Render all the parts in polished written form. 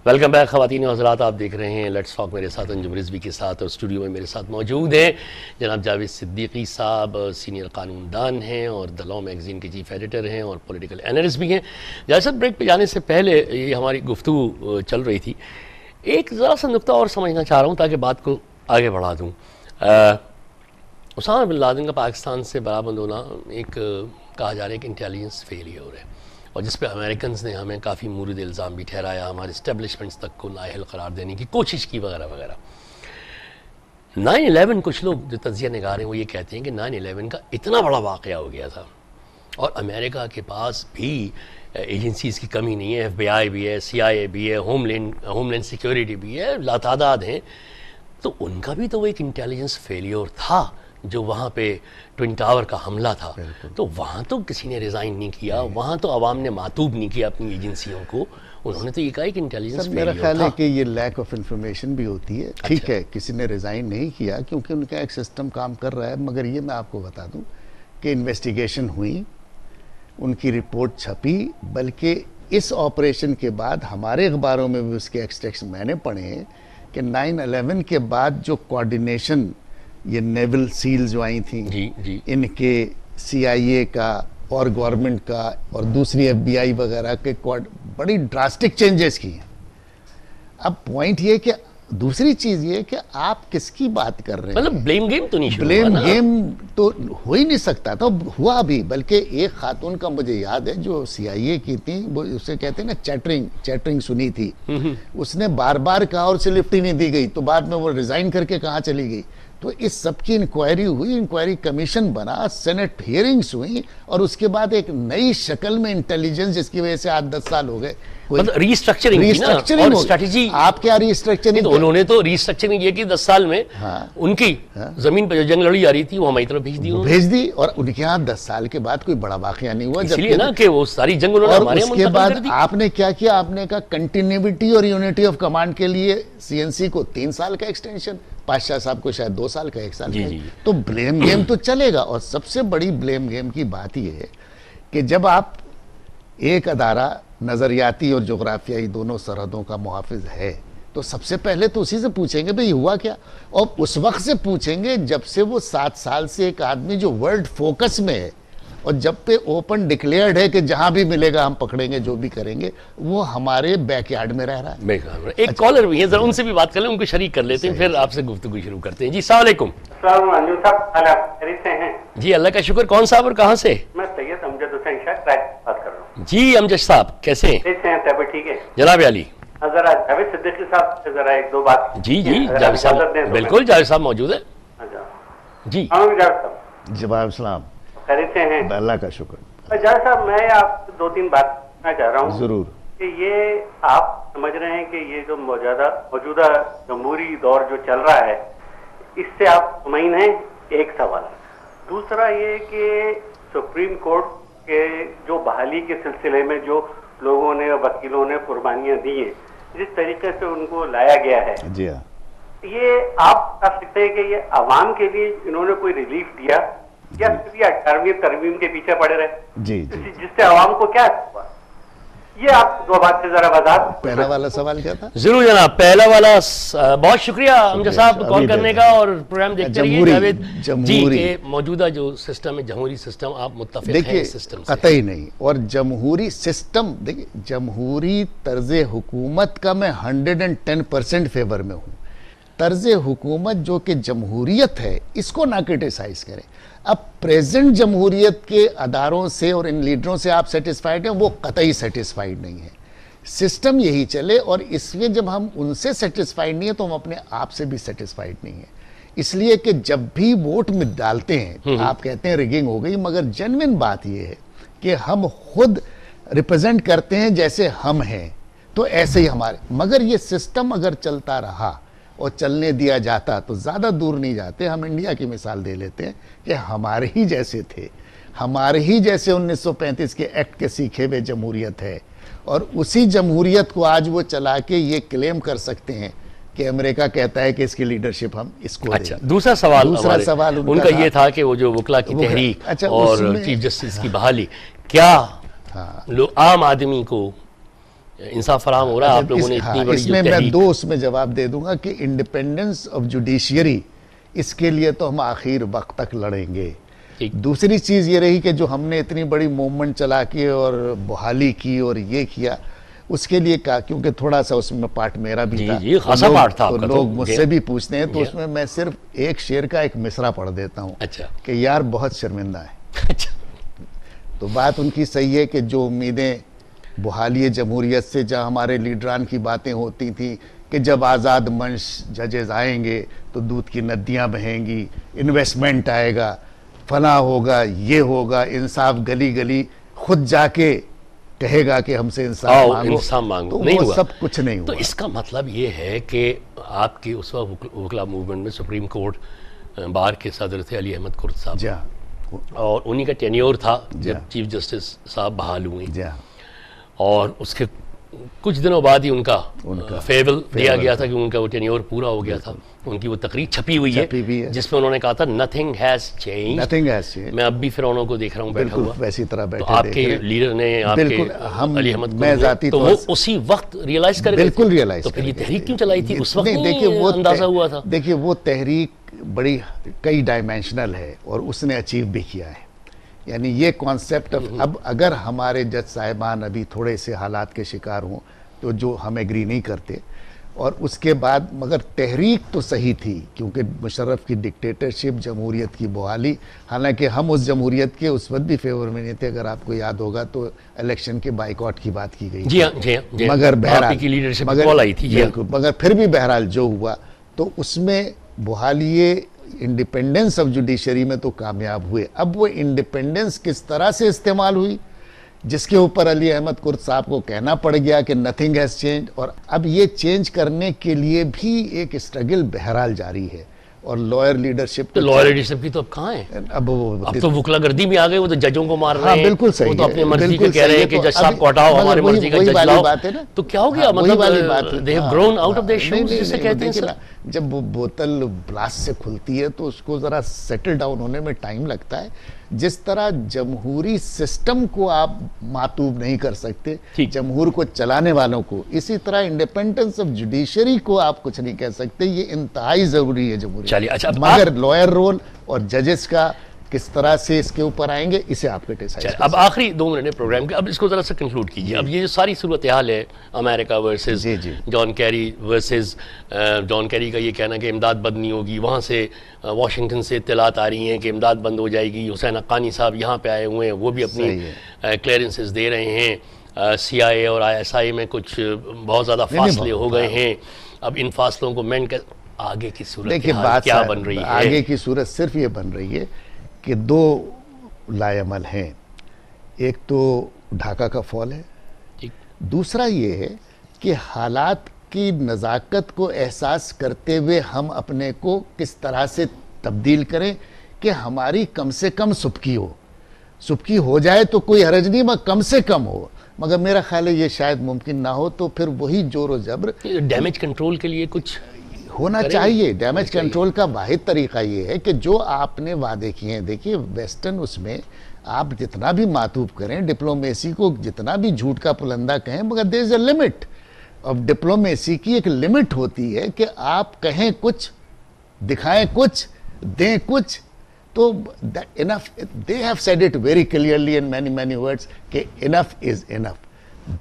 Welcome back خواتین و حضرات، آپ دیکھ رہے ہیں لیٹس ٹاک میرے ساتھ انجم رضوی کے ساتھ، اور اسٹوڈیو میں میرے ساتھ موجود ہیں جناب جاوید صدیقی صاحب، سینئر قانون دان ہیں اور دی لاء میگزین کے چیف ایڈیٹر ہیں اور پولیٹیکل اینالسٹ بھی ہیں۔ جاوید صاحب، بریک پہ جانے سے پہلے یہ ہماری گفتگو چل رہی تھی، ایک ذرا سا نقطہ اور سمجھنا چاہ رہا ہوں تاکہ بات کو آگے بڑھا دوں۔ اسامہ بن لادن کا پاکستان سے برآمد ہونا ایک کہا جا رہا ہے کہ انٹیلیجنس فیلیور ہے، اور جس پہ امریکنز نے ہمیں کافی مورد الزام بھی ٹھہرایا، ہمارے اسٹیبلشمنٹس تک کو نااہل قرار دینے کی کوشش کی وغیرہ وغیرہ۔ 9/11 کچھ لوگ جو تجزیہ نگار ہیں وہ یہ کہتے ہیں کہ 9/11 کا اتنا بڑا واقعہ ہو گیا تھا، اور امریکہ کے پاس بھی ایجنسیز کی کمی نہیں ہے، FBI بھی ہے، CIA بھی ہے، ہوم لینڈ سیکیورٹی بھی ہے، لاتعداد ہیں، تو ان کا بھی تو وہ ایک انٹیلیجنس فیلیور تھا جو وہاں پہ ٹوئن ٹاور کا حملہ تھا۔ تو وہاں تو کسی نے ریزائن نہیں کیا، وہاں تو عوام نے معطوب نہیں کیا اپنی ایجنسیوں کو، انہوں نے تو یہ کہا کہ انٹیلیجنس فیلیور تھا۔ میرا خیال ہے کہ یہ لیک آف انفارمیشن بھی ہوتی ہے، ٹھیک ہے، کسی نے ریزائن نہیں کیا کیونکہ ان کا ایک سسٹم کام کر رہا ہے، مگر یہ میں آپ کو بتا دوں کہ انویسٹیگیشن ہوئی، ان کی رپورٹ چھپی، بلکہ اس آپریشن کے بعد ہمارے اخباروں میں بھی اس کے ایکسٹریکشن میں نے پڑھے ہیں کہ 9/11 کے بعد جو کوارڈینیشن یہ نیول سیلز جو آئی تھیں، ان کے CIA کا اور گورنمنٹ کا اور دوسری FBI وغیرہ کے بڑی ڈراسٹک چینجز کی ہیں۔ اب پوائنٹ یہ کہ دوسری چیز یہ کہ آپ کس کی بات کر رہے ہیں، مطلب بلیم گیم تو نہیں شروع ہوا بلیم نا؟ گیم تو ہو ہی نہیں سکتا تھا، ہوا بھی، بلکہ ایک خاتون کا مجھے یاد ہے جو CIA کی تھی، وہ اسے کہتے ہیں نا چیٹرنگ سنی تھی، اس نے بار بار کہا اور اسے لفٹ ہی نہیں دی گئی، تو بعد میں وہ ریزائن کر کے کہاں چلی گئی۔ تو اس سب کی انکوائری ہوئی، انکوائری کمیشن بنا، سینٹ ہیئرنگز ہوئیں، اور اس کے بعد ایک نئی شکل میں انٹیلیجنس، جس کی وجہ سے 8-10 سال ہو گئے، ری اسٹرکچرنگ اور اسٹریٹجی۔ آپ کیا ری اسٹرکچرنگ؟ تو انہوں نے تو ری اسٹرکچرنگ یہ کی 10 سال میں ان کی زمین پہ جو جنگ لڑی جا رہی تھی وہ ہماری طرف بھیج دی، اور ان کے ہاں 10 سال کے بعد کوئی بڑا واقعہ نہیں ہوا، اس لیے نا کہ وہ ساری جنگ انہوں نے ہمارے اس کے بعد آپ نے کیا کیا، آپ نے کہا کنٹینیوٹی اور یونٹی آف کمانڈ کے لیے CNC کو 3 سال کا ایکسٹینشن، پاشا صاحب کو شاید 2 سال کا، 1 سال کا، تو بلیم گیم تو چلے گا۔ اور سب سے بڑی بلیم گیم کی بات یہ ہے کہ جب آپ ایک ادارہ نظریاتی اور جغرافیائی دونوں سرحدوں کا محافظ ہے تو سب سے پہلے تو اسی سے پوچھیں گے بھئی ہوا کیا، اور اس وقت سے پوچھیں گے جب سے وہ 7 سال سے ایک آدمی جو ورلڈ فوکس میں ہے اور جب پہ اوپن ڈکلیئرڈ ہے کہ جہاں بھی ملے گا ہم پکڑیں گے، جو بھی کریں گے، وہ ہمارے بیک یارڈ میں رہ رہا ہے۔ ایک کالر بھی ہے، ذرا ان سے بھی بات کر لیں، ان کو شریک کر لیتے ہیں، پھر آپ سے گفتگو شروع کرتے ہیں۔ جی السلام علیکم۔ السلام علیکم صاحب، خیریت سے ہیں؟ جی اللہ کا شکر، کون صاحب اور کہاں سے؟ میں سید امجد حسین شاہ بات کر رہا ہوں۔ جی امجد صاحب کیسے ہیں؟ کیسے ہیں؟ طبیعت ٹھیک ہے جناب علی؟ ذرا جاوید صدیقی صاحب سے ذرا 1-2 بات۔ جی جاوید صاحب، بالکل جاوید صاحب موجود ہے۔ جی جاوید صاحب، جواب السلام، خیریت سے ہیں؟ اللہ کا شکر۔ جاوید صاحب، میں آپ سے 2-3 بات کرنا چاہ رہا ہوں۔ ضرور۔ کہ یہ آپ سمجھ رہے ہیں کہ یہ جو موجودہ جمہوری دور جو چل رہا ہے اس سے آپ مطمئن ہیں؟ ایک سوال۔ دوسرا یہ کہ سپریم کورٹ کے جو بحالی کے سلسلے میں جو لوگوں نے وکیلوں نے قربانیاں دی ہیں، جس طریقے سے ان کو لایا گیا ہے، جی ہاں، یہ آپ بتا سکتے ہیں کہ یہ عوام کے لیے انہوں نے کوئی ریلیف دیا یا صرف یہ 18ویں ترمیم کے پیچھے پڑے رہے، جی جس سے عوام کو کیا ہوا؟ یہ آپ 2 بات سے ذرا وضاحت۔ پہلا والا سوال کیا تھا؟ ضرور جناب، پہلا والا بہت شکریہ امجد صاحب کال کرنے کا، اور پروگرام دیکھتے رہیے۔ جاوید جی کہ موجودہ جو سسٹم ہے جمہوری سسٹم، آپ متفق ہیں اس سسٹم سے؟ قطعی نہیں، اور جمہوری سسٹم، دیکھیں جمہوری طرز حکومت کا میں 110% فیور میں ہوں۔ طرز حکومت جو کہ جمہوریت ہے اس کو نہ کرٹیسائز کریں۔ اب پریزنٹ جمہوریت کے اداروں سے اور ان لیڈروں سے آپ سیٹسفائیڈ ہیں، وہ قطعی سیٹسفائیڈ نہیں ہیں۔ سسٹم یہی چلے، اور اس لیے جب ہم ان سے سیٹسفائیڈ نہیں ہیں تو ہم اپنے آپ سے بھی سیٹسفائیڈ نہیں ہیں۔ اس لیے کہ جب بھی ووٹ میں ڈالتے ہیں، آپ کہتے ہیں ریگنگ ہو گئی، مگر جینوین بات یہ ہے کہ ہم خود ریپرزینٹ کرتے ہیں جیسے ہم ہیں، تو ایسے ہی ہمارے، مگر یہ سسٹم اگر چلتا رہا اور چلنے دیا جاتا تو زیادہ دور نہیں جاتے۔ ہم انڈیا کی مثال دے لیتے ہیں کہ ہمارے ہی جیسے تھے، ہمارے ہی جیسے 1935 کے ایکٹ کے سیکھے ہوئے جمہوریت ہے، اور اسی جمہوریت کو آج وہ چلا کے یہ کلیم کر سکتے ہیں کہ امریکہ کہتا ہے کہ اس کی لیڈرشپ ہم اس کو اچھا دوسرا سوال ان کا یہ تھا کہ وہ جو وکلا کی تحریک اور چیف جسٹس کی بحالی، کیا عام آدمی کو انصاف فراہم ہو رہا ہے؟ آپ لوگوں نے اتنی بڑی اس میں میں دو اس میں جواب دے دوں گا کہ انڈیپینڈنس آف جوڈیشری اس کے لیے تو ہم آخر وقت تک لڑیں گے. دوسری چیز یہ رہی کہ جو ہم نے اتنی بڑی موومنٹ چلا کے اور بحالی کی اور یہ کیا، اس کے لیے کہا کیونکہ تھوڑا سا اس میں پارٹ میرا بھی تھا، لوگ مجھ سے بھی پوچھتے ہیں، تو اس میں میں صرف ایک شعر کا ایک مصرع پڑھ دیتا ہوں کہ یار بہت شرمندہ ہے. تو بات ان کی صحیح ہے کہ جو امیدیں بحالی جمہوریت سے جہاں ہمارے لیڈران کی باتیں ہوتی تھیں کہ جب آزاد منش ججز آئیں گے تو دودھ کی ندیاں بہیں گی، انویسٹمنٹ آئے گا، فلاں ہوگا، یہ ہوگا، انصاف گلی گلی خود جا کے کہے گا کہ ہم سے انصاف مانگو، تو وہ سب کچھ نہیں ہوا. تو اس کا مطلب یہ ہے کہ آپ کی اس وقت وکلا موومنٹ میں سپریم کورٹ بار کے صدر تھے علی احمد کرد صاحب، اور انہی کا ٹینیور تھا جب چیف جسٹس صاحب بحال ہوئے، اور اس کے کچھ دنوں بعد ہی ان کا فیول دیا گیا تھا کہ ان کا وہ ٹینیور پورا ہو گیا تھا. ان کی وہ تقریر چھپی ہوئی ہے جس میں انہوں نے کہا تھا nothing has changed. میں اب بھی فرعونوں کو دیکھ رہا ہوں بیٹھا ہوا، ویسی طرح بیٹھے، تو آپ کے لیڈر نے، آپ کے علی احمد کرد نے، تو وہ اسی وقت ریئلائز کر گئے، بالکل ریئلائز. تو پھر یہ تحریک کیوں چلائی تھی اس وقت؟ وہ اندازہ ہوا تھا. دیکھیے وہ تحریک بڑی کئی ڈائمینشنل ہے اور اس نے اچیو بھی کیا ہے. یعنی یہ کانسیپٹ اب اگر ہمارے جج صاحبان ابھی تھوڑے سے حالات کے شکار ہوں تو جو ہم ایگری نہیں کرتے، اور اس کے بعد مگر تحریک تو صحیح تھی کیونکہ مشرف کی ڈکٹیٹرشپ، جمہوریت کی بحالی، حالانکہ ہم اس جمہوریت کے اس وقت بھی فیور میں نہیں تھے. اگر آپ کو یاد ہوگا تو الیکشن کے بائیکاٹ کی بات کی گئی، مگر بہرحال مگر پھر بھی بہرحال جو ہوا تو اس میں بحالی انڈیپینڈنس آف جوڈیشری میں تو کامیاب ہوئے. اب وہ انڈیپینڈنس کس طرح سے استعمال ہوئی، جس کے اوپر علی احمد کرد صاحب کو کہنا پڑ گیا کہ نتھنگ ہیز چینج، اور اب یہ چینج کرنے کے لیے بھی ایک اسٹرگل بہرحال جاری ہے. اور لوئر لیڈرشپ کی تو اب کہاں ہے؟ اب تو وکلا گردی میں آ گئے، وہ تو ججوں کو مار رہے ہیں. بالکل صحیح، وہ تو اپنی مرضی کے کہہ رہے ہیں کہ جج صاحب کو ہٹاؤ، ہماری مرضی کا جج لاؤ. تو کیا ہو گیا؟ مطلب they have grown out of their shoes جسے کہتے ہیں. جب وہ بوتل بلاسٹ سے کھلتی ہے تو اس کو ذرا سیٹل ڈاؤن ہونے میں ٹائم لگتا ہے. جس طرح جمہوری سسٹم کو آپ معطوب نہیں کر سکتے جمہور کو چلانے والوں کو، اسی طرح انڈیپینڈنس آف جوڈیشری کو آپ کچھ نہیں کہہ سکتے. یہ انتہائی ضروری ہے جمہوری. مگر لوئر رول اور ججز کا کس طرح سے اس کے اوپر آئیں گے، اسے آپ کرٹیسائز. اب آخری 2 منٹ پروگرام کے، اب اس کو ذرا سا کنکلوڈ کیجیے. اب یہ جو ساری صورتحال ہے، امریکہ versus John Kerry versus John Kerry کا یہ کہنا کہ امداد بند نہیں ہوگی، وہاں سے واشنگٹن سے اطلاعات آ رہی ہیں کہ امداد بند ہو جائے گی. حسین حقانی صاحب یہاں پہ آئے ہوئے ہیں، وہ بھی اپنی کلیئرنسز دے رہے ہیں. CIA اور ISI میں کچھ بہت زیادہ فاصلے ہو گئے ہیں. اب ان فاصلوں کو مینٹ آگے کی صورت کیا بن رہی ہے؟ آگے کی صورت صرف یہ بن رہی ہے کہ 2 لائعمل ہیں. ایک تو ڈھاکہ کا فال ہے، دوسرا یہ ہے کہ حالات کی نزاکت کو احساس کرتے ہوئے ہم اپنے کو کس طرح سے تبدیل کریں کہ ہماری کم سے کم سبکی ہو جائے تو کوئی حرج نہیں، مگر کم سے کم ہو. مگر میرا خیال ہے یہ شاید ممکن نہ ہو، تو پھر وہی زور و جبر. ڈیمیج کنٹرول کے لیے کچھ ہونا چاہیے. ڈیمیج کنٹرول کا واحد طریقہ یہ ہے کہ جو آپ نے وعدے کیے ہیں، دیکھیے ویسٹرن اس میں آپ جتنا بھی معطوب کریں، ڈپلومیسی کو جتنا بھی جھوٹ کا پلندہ کہیں، مگر there is a limit. اب ڈپلومیسی کی ایک لمٹ ہوتی ہے کہ آپ کہیں کچھ، دکھائیں کچھ، دیں کچھ. تو enough, they have said it very clearly in many words کہ enough is enough.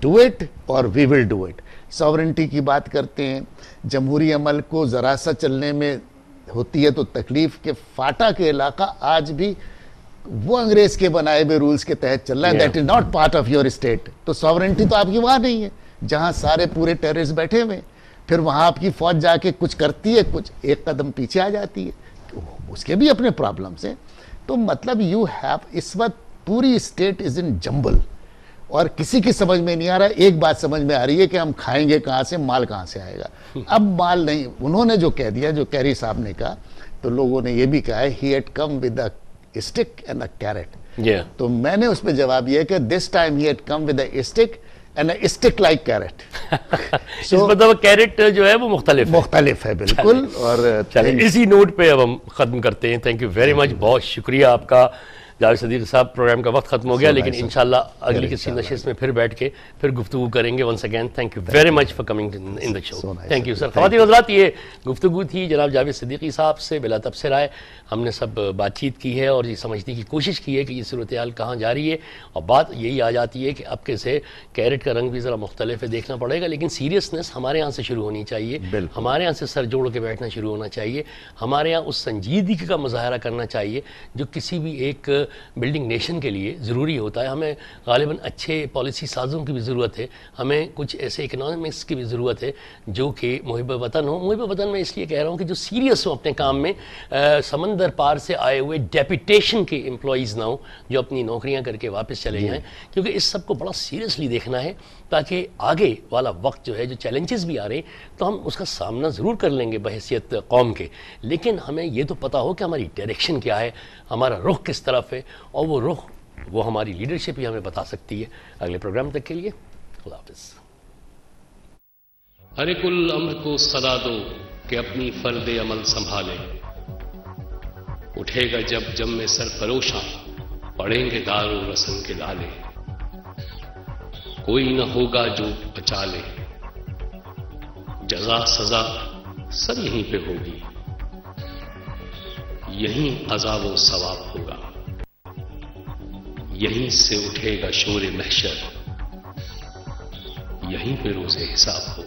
Do it or we will do it. Sovereignty کی بات کرتے ہیں، جمہوری عمل کو ذرا سا چلنے میں ہوتی ہے تو تکلیف کہ فاٹا کے علاقہ آج بھی وہ انگریز کے بنائے ہوئے رولز کے تحت چل رہا ہے. That is not part of your state. تو ساورنٹی تو آپ کی وہاں نہیں ہے جہاں سارے پورے ٹیررسٹ بیٹھے ہوئے. پھر وہاں آپ کی فوج جا کے کچھ کرتی ہے، کچھ ایک قدم پیچھے آ جاتی ہے. اس کے بھی اپنے پرابلمس ہیں. تو مطلب یو ہیو، اس وقت پوری اسٹیٹ از ان جمبل اور کسی کی سمجھ میں نہیں آ رہا. ایک بات سمجھ میں آ رہی ہے کہ ہم کھائیں گے کہاں سے، مال کہاں سے آئے گا. اب مال نہیں، انہوں نے جو کہہ دیا، جو کیری صاحب نے کہا، تو لوگوں نے یہ بھی کہا ہے he had come with a stick and a carrot. تو میں نے اس پہ جواب یہ کہ this time he had come with a stick and a stick like carrot. اس مطلب کیرٹ جو ہے وہ مختلف ہے بالکل. اور چلیں اسی نوٹ پہ اب ہم ختم کرتے ہیں. تھینک یو ویری مچ, بہت شکریہ آپ کا جاوید صدیقی صاحب. پروگرام کا وقت ختم ہو گیا, لیکن انشاءاللہ اگلی کسی نشست میں پھر بیٹھ کے پھر گفتگو کریں گے. Once again thank you very much for coming in the show. Thank you sir. خواتین حضرات, یہ گفتگو تھی جناب جاوید صدیقی صاحب سے. بلا تبصرہ ہے, ہم نے سب بات چیت کی ہے اور یہ سمجھنے کی کوشش کی ہے کہ یہ صورتحال کہاں جا رہی ہے, اور بات یہی آ جاتی ہے کہ اب کیسے کیرٹ کا رنگ بھی ذرا مختلف ہے, دیکھنا پڑے گا. لیکن سیریسنس ہمارے یہاں سے شروع ہونی چاہیے, ہمارے یہاں سے سر جوڑ کے بیٹھنا شروع ہونا چاہیے, ہمارے یہاں اس سنجیدگی کا مظاہرہ کرنا چاہیے جو کسی بھی ایک بلڈنگ نیشن کے لیے ضروری ہوتا ہے. ہمیں غالباً اچھے پالیسی سازوں کی بھی ضرورت ہے, ہمیں کچھ ایسے اکنامکس کی بھی ضرورت ہے جو کہ محب وطن ہو. محب وطن میں اس لیے کہہ رہا ہوں کہ جو سیریس ہو اپنے کام میں, سمندر پار سے آئے ہوئے ڈیپوٹیشن کے امپلائیز نہ ہوں جو اپنی نوکریاں کر کے واپس چلے جائیں, کیونکہ اس سب کو بڑا سیریسلی دیکھنا ہے تاکہ آگے والا وقت جو ہے, جو چیلنجز بھی آ رہے ہیں تو ہم اس کا سامنا ضرور کر لیں گے بحیثیت قوم کے, لیکن ہمیں یہ تو پتہ ہو کہ ہماری ڈائریکشن کیا ہے, ہمارا رخ کس طرف ہے, اور وہ رخ وہ ہماری لیڈرشپ ہی ہمیں بتا سکتی ہے. اگلے پروگرام تک کے لیے خدا حافظ. ہر ایک الامر کو صدا دو کہ اپنی فرد عمل سنبھالے, اٹھے گا جب جم میں سرفروشاں پڑیں گے دار و رسن کے لالے, کوئی نہ ہوگا جو بچا لے, جزا سزا سب یہیں پہ ہوگی, یہیں عذاب و ثواب ہوگا, یہیں سے اٹھے گا شور محشر, یہیں پہ روز حساب ہوگا.